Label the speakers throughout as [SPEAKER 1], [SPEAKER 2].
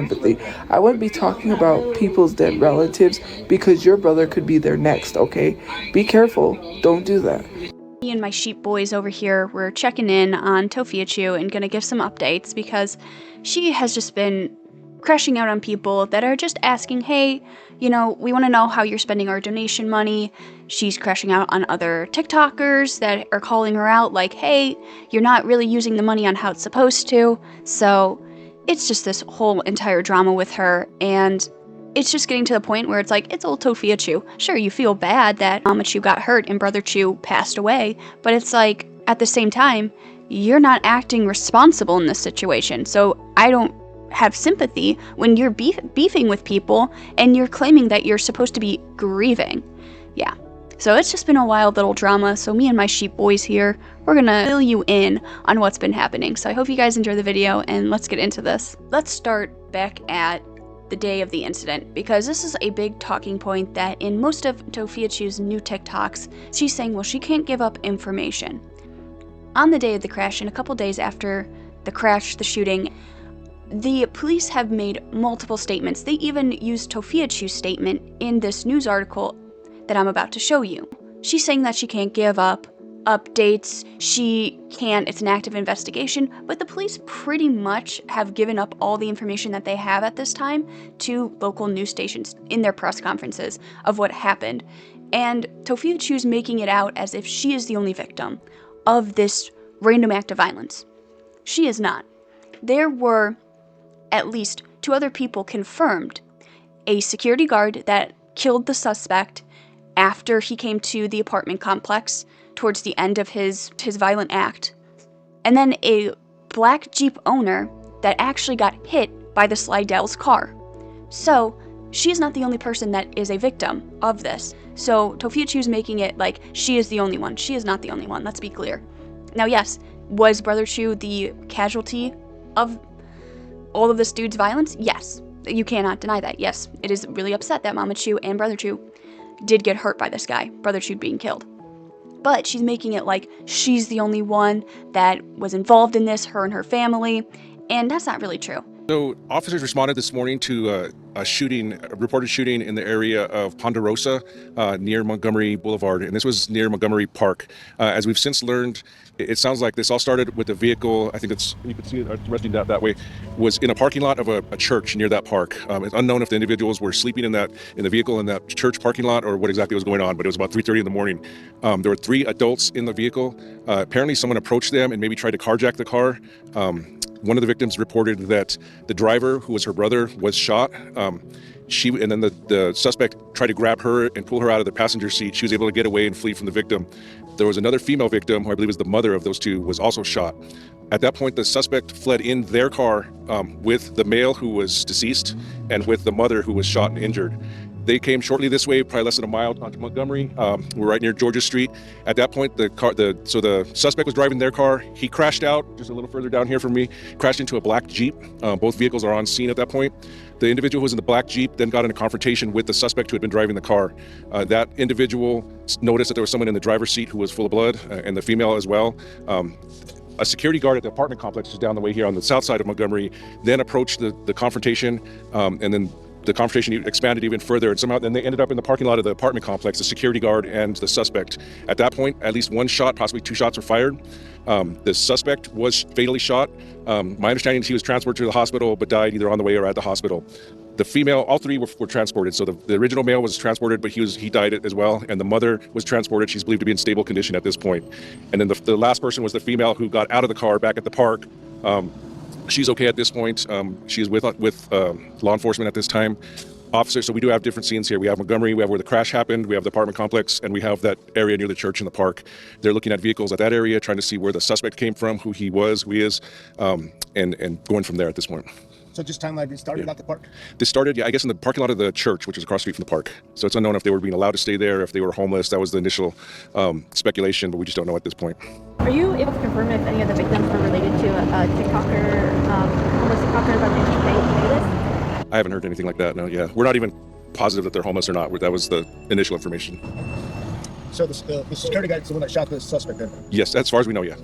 [SPEAKER 1] Empathy. I wouldn't be talking about people's dead relatives because your brother could be there next, okay? Be careful. Don't do that.
[SPEAKER 2] Me and my sheep boys over here, we're checking in on Tophiachu and gonna give some updates because she has just been crashing out on people that are just asking, hey, we want to know how you're spending our donation money. She's crashing out on other TikTokers that are calling her out like, hey, you're not really using the money on how it's supposed to. So it's just this whole entire drama with her, and it's just getting to the point where it's like, it's old Tophiachu. Sure, you feel bad that Mama Chu got hurt and Brother Chu passed away, but it's like, at the same time, you're not acting responsible in this situation. So I don't have sympathy when you're beefing with people and you're claiming that you're supposed to be grieving. Yeah. So it's just been a wild little drama. So me and my sheep boys here, we're gonna fill you in on what's been happening. So I hope you guys enjoy the video and let's get into this. Let's start back at the day of the incident, because this is a big talking point that in most of Tophiachu's new TikToks, she's saying, well, she can't give up information. On the day of the crash and a couple days after the crash, the shooting, the police have made multiple statements. They even used Tophiachu's statement in this news article that I'm about to show you. She's saying that she can't give up updates, it's an active investigation, but the police pretty much have given up all the information that they have at this time to local news stations in their press conferences of what happened. And Tophiachu's making it out as if she is the only victim of this random act of violence. She is not. There were at least 2 other people confirmed. A security guard that killed the suspect after he came to the apartment complex towards the end of his violent act. And then a black Jeep owner that actually got hit by the Slidell's car. So she is not the only person that is a victim of this. So Tophiachu's making it like she is the only one. She is not the only one, let's be clear. Now yes, was Brother Chu the casualty of all of this dude's violence? Yes, you cannot deny that. Yes, it is really upset that Mama Chu and Brother Chu did get hurt by this guy, Brother Chu being killed. But she's making it like she's the only one that was involved in this, her and her family, and that's not really true.
[SPEAKER 3] So officers responded this morning to a reported shooting in the area of Ponderosa near Montgomery Boulevard, and this was near Montgomery Park. As we've since learned, it sounds like this all started with a vehicle, I think you can see it resting that way, was in a parking lot of a church near that park. It's unknown if the individuals were sleeping in the vehicle in that church parking lot or what exactly was going on, but it was about 3:30 in the morning. There were 3 adults in the vehicle. Apparently someone approached them and maybe tried to carjack the car. One of the victims reported that the driver, who was her brother, was shot. And then the suspect tried to grab her and pull her out of the passenger seat. She was able to get away and flee from the victim. There was another female victim, who I believe is the mother of those 2, was also shot. At that point, the suspect fled in their car with the male who was deceased and with the mother who was shot and injured. They came shortly this way, probably less than a mile onto Montgomery. We're right near Georgia Street. At that point, the suspect was driving their car. He crashed out just a little further down here from me, crashed into a black Jeep. Both vehicles are on scene at that point. The individual who was in the black Jeep then got in a confrontation with the suspect who had been driving the car. That individual noticed that there was someone in the driver's seat who was full of blood, and the female as well. A security guard at the apartment complex just down the way here on the south side of Montgomery then approached the confrontation, and then the confrontation expanded even further, and somehow then they ended up in the parking lot of the apartment complex, the security guard and the suspect. At that point, at least 1 shot, possibly 2 shots were fired. The suspect was fatally shot. My understanding is he was transported to the hospital but died either on the way or at the hospital. The female, all 3 were transported. So the original male was transported, but he died as well. And the mother was transported. She's believed to be in stable condition at this point. And then the last person was the female who got out of the car back at the park. She's okay at this point. She is with law enforcement at this time. Officers, so we do have different scenes here. We have Montgomery, we have where the crash happened, we have the apartment complex, and we have that area near the church in the park. They're looking at vehicles at that area, trying to see where the suspect came from, who he is, and going from there at this point.
[SPEAKER 4] So just timeline, it started at the park?
[SPEAKER 3] This started, yeah, I guess in the parking lot of the church, which is across the street from the park. So it's unknown if they were being allowed to stay there, if they were homeless. That was the initial speculation, but we just don't know at this point.
[SPEAKER 5] Are you able to confirm if any of the victims were related to a TikToker, homeless TikToker that they this?
[SPEAKER 3] I haven't heard anything like that, no, yeah. We're not even positive that they're homeless or not. That was the initial information.
[SPEAKER 4] So the security guy is the one that shot the suspect then?
[SPEAKER 3] Yes, as far as we know, yeah.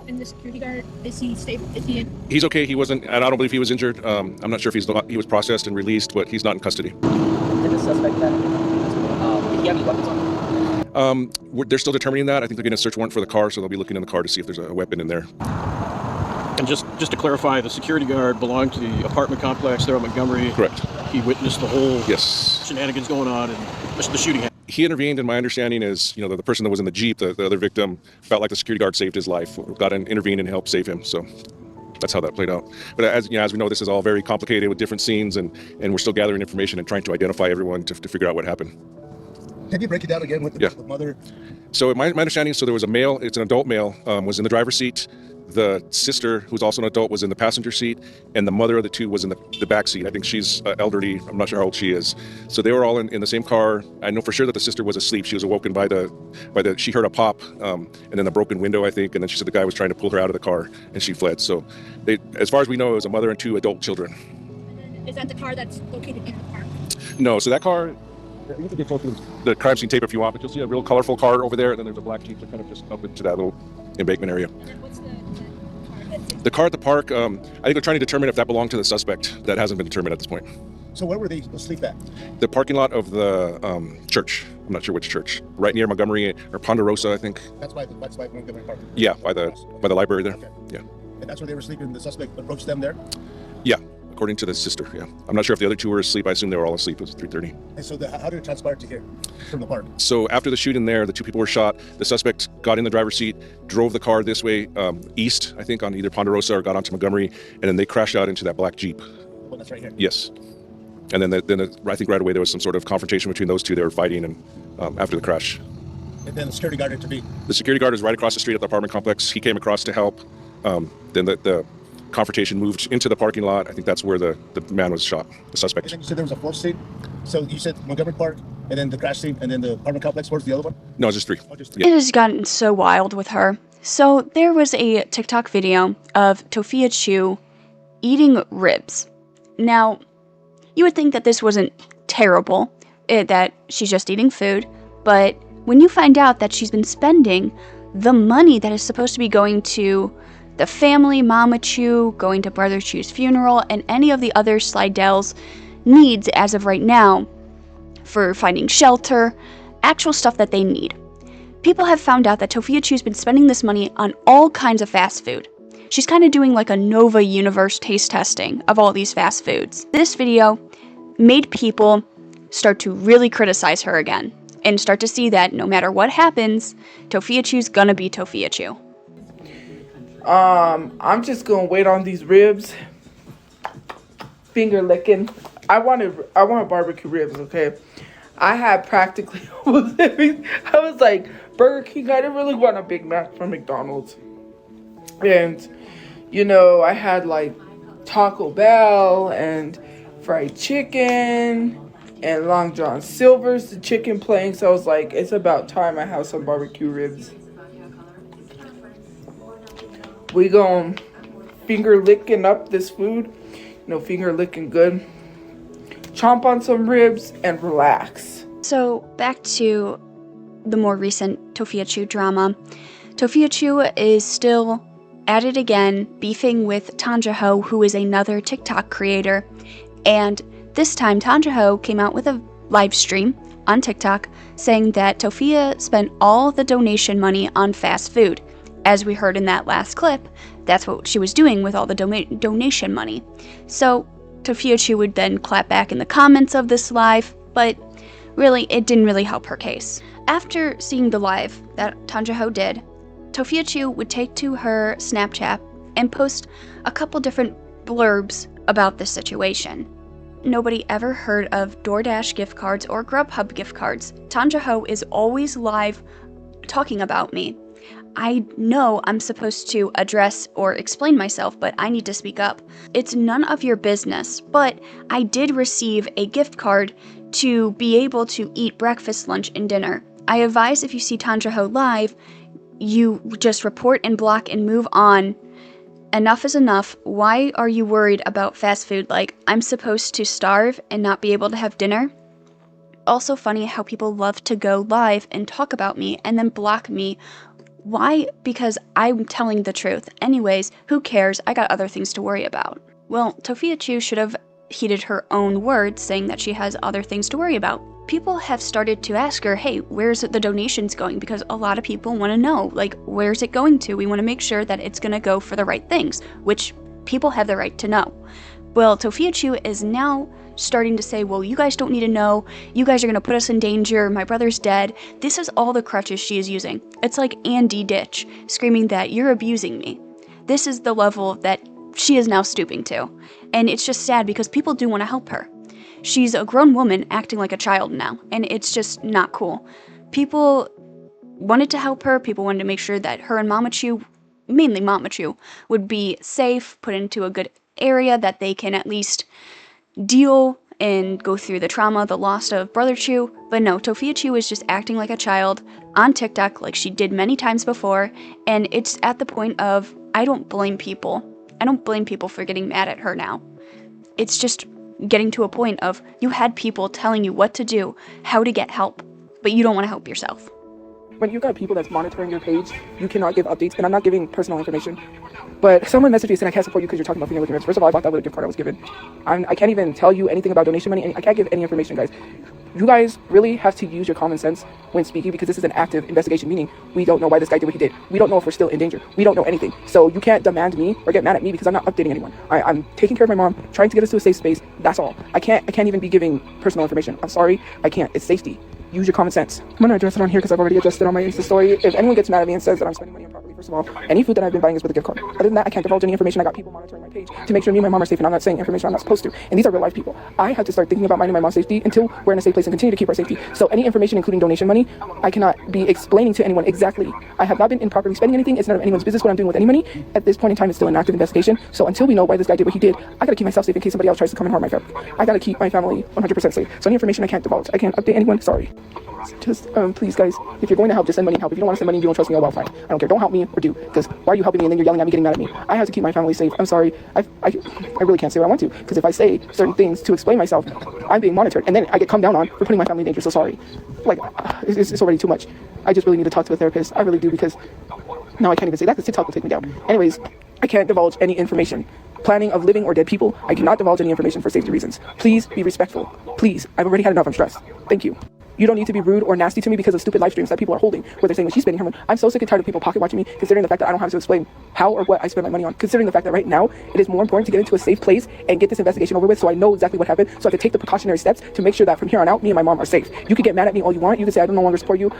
[SPEAKER 5] And the security guard, is he stable? Is he in?
[SPEAKER 3] He's okay. He wasn't, and I don't believe he was injured. I'm not sure if he was processed and released, but he's not in custody.
[SPEAKER 6] Did the suspect have did he have any weapons on him?
[SPEAKER 3] They're still determining that. I think they're getting a search warrant for the car, so they'll be looking in the car to see if there's a weapon in there.
[SPEAKER 7] And just to clarify, the security guard belonged to the apartment complex there at Montgomery.
[SPEAKER 3] Correct.
[SPEAKER 7] He witnessed the whole
[SPEAKER 3] Yes.
[SPEAKER 7] shenanigans going on and the shooting.
[SPEAKER 3] He intervened, and my understanding is, the person that was in the Jeep, the other victim, felt like the security guard saved his life, intervened and helped save him. So that's how that played out. But as we know, this is all very complicated with different scenes, and we're still gathering information and trying to identify everyone to figure out what happened.
[SPEAKER 4] Can you break it down again with the mother?
[SPEAKER 3] So my understanding, so there was a male, it's an adult male, was in the driver's seat. The sister, who's also an adult, was in the passenger seat, and the mother of the two was in the back seat. I think she's elderly. I'm not sure how old she is. So they were all in the same car. I know for sure that the sister was asleep. She was awoken by she heard a pop, and then a broken window, I think, and then she said the guy was trying to pull her out of the car, and she fled. So as far as we know, it was a mother and two adult children.
[SPEAKER 5] Is that the car that's located in the park?
[SPEAKER 3] No, so that car, you can get close to the crime scene tape if you want, but you'll see a real colorful car over there, and then there's a black Jeep that kind of just up into that little embankment area.
[SPEAKER 5] And then what's the car that's
[SPEAKER 3] The car at the park, I think they're trying to determine if that belonged to the suspect. That hasn't been determined at this point.
[SPEAKER 4] So where were they asleep at?
[SPEAKER 3] The parking lot of the church. I'm not sure which church. Right near Montgomery or Ponderosa, I think.
[SPEAKER 4] That's why Montgomery Park.
[SPEAKER 3] Yeah, by the library there.
[SPEAKER 4] Okay.
[SPEAKER 3] Yeah.
[SPEAKER 4] And that's where they were sleeping. The suspect approached them there.
[SPEAKER 3] Yeah, according to the sister. Yeah. I'm not sure if the other two were asleep. I assume they were all asleep. It was 3:30.
[SPEAKER 4] And so how did it transpire to here from the park?
[SPEAKER 3] So after the shooting there, the two people were shot. The suspect got in the driver's seat, drove the car this way, east, I think, on either Ponderosa or got onto Montgomery, and then they crashed out into that black Jeep.
[SPEAKER 4] The one that's right here.
[SPEAKER 3] Yes. And then I think right away there was some sort of confrontation between those two. They were fighting, and after the crash.
[SPEAKER 4] And then the security guard intervened.
[SPEAKER 3] The security guard was right across the street at the apartment complex. He came across to help. Then the confrontation moved into the parking lot. I think that's where the man was shot, the
[SPEAKER 4] And
[SPEAKER 3] suspect.
[SPEAKER 4] then you said there was a fourth scene. So you said Montgomery Park, and then the crash scene, and then the apartment complex. Where's the other one?
[SPEAKER 3] No, it's just three.
[SPEAKER 4] Oh, just
[SPEAKER 2] It has gotten so wild with her. So there was a TikTok video of Tophiachu eating ribs. Now, you would think that this wasn't terrible, that she's just eating food, but when you find out that she's been spending the money that is supposed to be going to the family, Mama Chu, going to Brother Chu's funeral, and any of the other Slidell's needs as of right now for finding shelter, actual stuff that they need. People have found out that Tophiachu's been spending this money on all kinds of fast food. She's kind of doing like a Nova Universe taste testing of all these fast foods. This video made people start to really criticize her again and start to see that no matter what happens, Tophiachu's gonna be Tophiachu.
[SPEAKER 1] I'm just gonna wait on these ribs. Finger licking. I want barbecue ribs, okay? I had practically almost everything. I was like, Burger King, I didn't really want a Big Mac from McDonald's. And, I had like Taco Bell and fried chicken and Long John Silver's, the chicken planks. I was like, it's about time I have some barbecue ribs. We gon' finger licking up this food. Finger licking good. Chomp on some ribs and relax.
[SPEAKER 2] So back to the more recent Tophiachu drama. Tophiachu is still at it again, beefing with Tanjaho, who is another TikTok creator. And this time, Tanjaho came out with a live stream on TikTok saying that Tophia spent all the donation money on fast food. As we heard in that last clip, that's what she was doing with all the donation money. So Tophiachu would then clap back in the comments of this live, but really, it didn't really help her case. After seeing the live that Tanjaho did, Tophiachu would take to her Snapchat and post a couple different blurbs about this situation. Nobody ever heard of DoorDash gift cards or Grubhub gift cards. Tanjaho is always live talking about me. I know I'm supposed to address or explain myself, but I need to speak up. It's none of your business, but I did receive a gift card to be able to eat breakfast, lunch, and dinner. I advise if you see Tanjaho live, you just report and block and move on. Enough is enough. Why are you worried about fast food? Like, I'm supposed to starve and not be able to have dinner? Also funny how people love to go live and talk about me and then block me Why? Because I'm telling the truth. Anyways, who cares? I got other things to worry about. Well, Tophiachu should have heeded her own words, saying that she has other things to worry about. People have started to ask her, hey, where's the donations going? Because a lot of people want to know, like, where's it going to? We want to make sure that it's going to go for the right things, which people have the right to know. Well, Tophiachu is now starting to say, well, you guys don't need to know. You guys are going to put us in danger. My brother's dead. This is all the crutches she is using. It's like Andy Ditch screaming that you're abusing me. This is the level that she is now stooping to. And it's just sad because people do want to help her. She's a grown woman acting like a child now, and it's just not cool. People wanted to help her. People wanted to make sure that her and Mama Chu, mainly Mama Chu, would be safe, put into a good area that they can at least deal and go through the trauma, the loss of Brother Chu. But no, Tophiachu is just acting like a child on TikTok like she did many times before, and it's at the point of, I don't blame people. I don't blame people for getting mad at her now. It's just getting to a point of, you had people telling you what to do, how to get help, but you don't want to help yourself.
[SPEAKER 1] When you've got people that's monitoring your page, you cannot give updates, and I'm not giving personal information. But someone messaged me saying I can't support you because you're talking about family documents. First of all, I bought that with a gift card I was given. I can't even tell you anything about donation money, and I can't give any information, guys. You guys really have to use your common sense when speaking, because this is an active investigation, meaning we don't know why this guy did what he did. We don't know if we're still in danger. We don't know anything. So you can't demand me or get mad at me because I'm not updating anyone. I'm taking care of my mom, trying to get us to a safe space. That's all. I can't even be giving personal information. I'm sorry. I can't. It's safety. Use your common sense. I'm going to address it on here because I've already addressed it on my Insta story. If anyone gets mad at me and says that I'm spending money improperly, first of all, any food that I've been buying is with a gift card. Other than that, I can't divulge any information. I got people monitoring my page to make sure me and my mom are safe, and I'm not saying information I'm not supposed to. And these are real life people. I have to start thinking about minding my mom's safety until we're in a safe place and continue to keep our safety. So any information, including donation money, I cannot be explaining to anyone exactly. I have not been improperly spending anything. It's none of anyone's business what I'm doing with any money. At this point in time, it's still an active investigation. So until we know why this guy did what he did, I gotta keep myself safe in case somebody else tries to come and harm my family. I gotta keep my family 100% safe. So any information I can't divulge. I can't update anyone. Sorry. Just please, guys, if you're going to help, just send money and help. If you don't want to send money, you don't trust me, oh well, fine. I don't care. Don't help me or do, because why are you helping me and then you're yelling at me, getting mad at me? I have to keep my family safe. I'm sorry. I really can't say what I want to, because if I say certain things to explain myself, I'm being monitored, and then I get come down on for putting my family in danger. So sorry. Like, it's already too much. I just really need to talk to a therapist. I really do, because now I can't even say that because TikTok will take me down. Anyways, I can't divulge any information. Planning of living or dead people, I cannot divulge any information for safety reasons. Please be respectful. Please. I've already had enough. I'm stressed. Thank you. You don't need to be rude or nasty to me because of stupid live streams that people are holding where they're saying that she's spending her money. I'm so sick and tired of people pocket watching me, considering the fact that I don't have to explain how or what I spend my money on, considering the fact that right now it is more important to get into a safe place and get this investigation over with so I know exactly what happened, so I can take the precautionary steps to make sure that from here on out, me and my mom are safe. You can get mad at me all you want. You can say I don't no longer support you.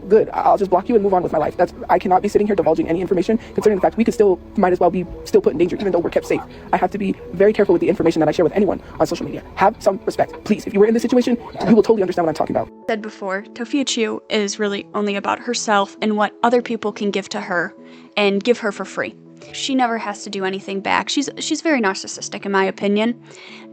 [SPEAKER 1] Good. I'll just block you and move on with my life. I cannot be sitting here divulging any information, considering the fact we could might as well be still put in danger, even though we're kept safe. I have to be very careful with the information that I share with anyone on social media. Have some respect. Please, if you were in this situation, you will totally understand what I'm talking about.
[SPEAKER 2] Said before, Tophiachu is really only about herself and what other people can give to her and give her for free. She never has to do anything back. She's very narcissistic in my opinion.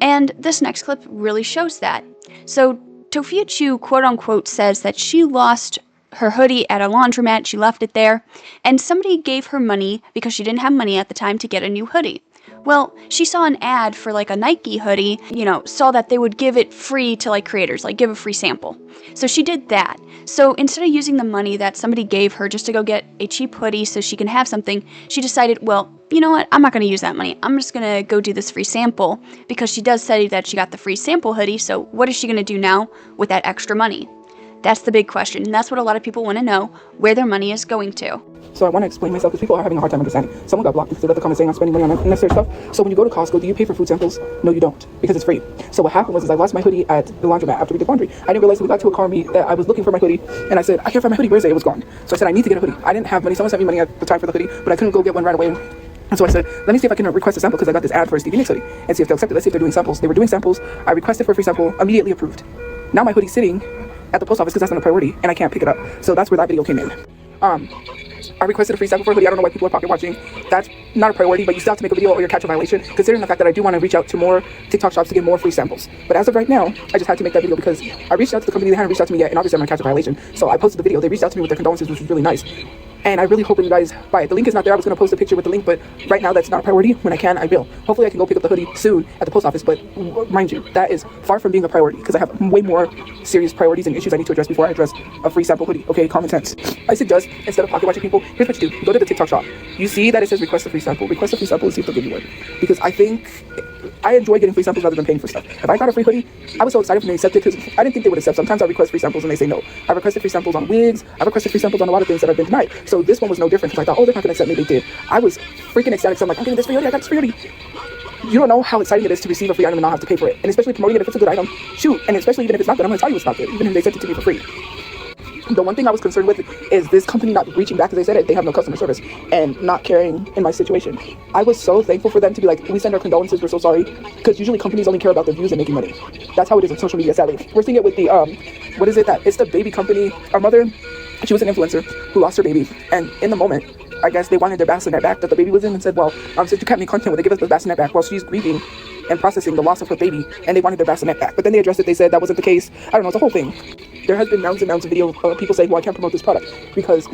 [SPEAKER 2] And this next clip really shows that. So Tophiachu quote unquote says that she lost her hoodie at a laundromat, she left it there, and somebody gave her money because she didn't have money at the time to get a new hoodie. Well, she saw an ad for like a Nike hoodie, saw that they would give it free to like creators, like give a free sample. So she did that. So instead of using the money that somebody gave her just to go get a cheap hoodie so she can have something, she decided, well, you know what, I'm not going to use that money. I'm just going to go do this free sample, because she does say that she got the free sample hoodie, so what is she going to do now with that extra money? That's the big question, and that's what a lot of people want to know, where their money is going to.
[SPEAKER 1] So I want to explain myself because people are having a hard time understanding. Someone got blocked because they left the comment saying I'm spending money on unnecessary stuff. So when you go to Costco, do you pay for food samples? No, you don't, because it's free. So what happened was I lost my hoodie at the laundromat after we did laundry. I didn't realize we got to a car meet that I was looking for my hoodie, and I said, I can't find my hoodie. Where's it? It was gone. So I said, I need to get a hoodie. I didn't have money. Someone sent me money at the time for the hoodie, but I couldn't go get one right away. And so I said, let me see if I can request a sample, because I got this ad for a Stevie Nicks hoodie, and see if they'll accept it. Let's see if they're doing samples. They were doing samples. I requested for a free sample, immediately approved. Now my hoodie's sitting at the post office because that's not a priority, and I can't pick it up. So that's where that video came in. I requested a free sample for a hoodie. I don't know why people are pocket watching. That's not a priority, but you still have to make a video or you'll catch a violation, considering the fact that I do want to reach out to more TikTok shops to get more free samples. But as of right now, I just had to make that video because I reached out to the company. They hadn't reached out to me yet, and obviously I'm going to catch a violation. So I posted the video. They reached out to me with their condolences, which was really nice. And I really hope that you guys buy it. The link is not there. I was going to post a picture with the link, but right now that's not a priority. When I can, I will. Hopefully I can go pick up the hoodie soon at the post office, but mind you, that is far from being a priority because I have way more serious priorities and issues I need to address before I address a free sample hoodie. Okay, common sense. I suggest, instead of pocket watching people, here's what you do. You go to the TikTok shop. You see that it says request a free sample. Request a free sample and see if they'll give you one. Because I think I enjoy getting free samples rather than paying for stuff. If I got a free hoodie, I was so excited when they accepted it because I didn't think they would accept. Sometimes I request free samples and they say no. I requested free samples on wigs. I requested free samples on a lot of things that I've been denied. So this one was no different because I thought, oh, they're not going to accept me. They did. I was freaking ecstatic. So I'm like, I'm getting this free hoodie. I got this free hoodie. You don't know how exciting it is to receive a free item and not have to pay for it. And especially promoting it if it's a good item. Shoot. And especially even if it's not good, I'm going to tell you it's not good. Even if they sent it to me for free. The one thing I was concerned with is this company not reaching back, because they said it, they have no customer service, and not caring in my situation. I was so thankful for them to be like, we send our condolences, we're so sorry, because usually companies only care about their views and making money. That's how it is on social media, sadly. We're seeing it with the, what is it that, it's the baby company. Our mother, she was an influencer who lost her baby, and in the moment, I guess they wanted their bassinet back that the baby was in and said, well, since you kept me content, will they give us the bassinet back while she's grieving and processing the loss of her baby, and they wanted their bassinet back. But then they addressed it, they said that wasn't the case. I don't know, it's a whole thing. There has been mounds and mounds of video of people saying, well, I can't promote this product because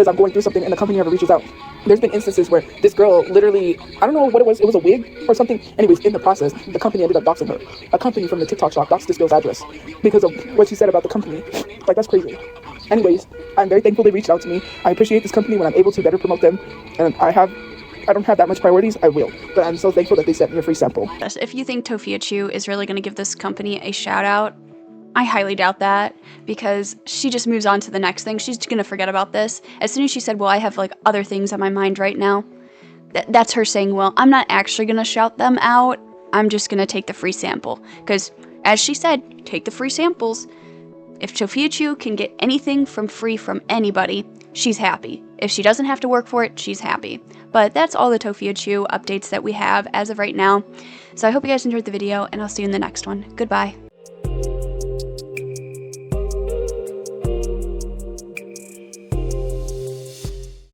[SPEAKER 1] I'm going through something and the company never reaches out. There's been instances where this girl literally, I don't know what it was a wig or something. Anyways, in the process, the company ended up doxing her. A company from the TikTok shop doxed this girl's address because of what she said about the company. Like, that's crazy. Anyways, I'm very thankful they reached out to me. I appreciate this company. When I'm able to better promote them, and I don't have that much priorities, I will. But I'm so thankful that they sent me a free sample.
[SPEAKER 2] If you think Tophiachu is really going to give this company a shout out, I highly doubt that, because she just moves on to the next thing. She's going to forget about this. As soon as she said, well, I have like other things on my mind right now, that's her saying, well, I'm not actually going to shout them out. I'm just going to take the free sample. Because as she said, take the free samples. If Tophiachu can get anything from free from anybody, she's happy. If she doesn't have to work for it, she's happy. But that's all the Tophiachu updates that we have as of right now. So I hope you guys enjoyed the video, and I'll see you in the next one. Goodbye.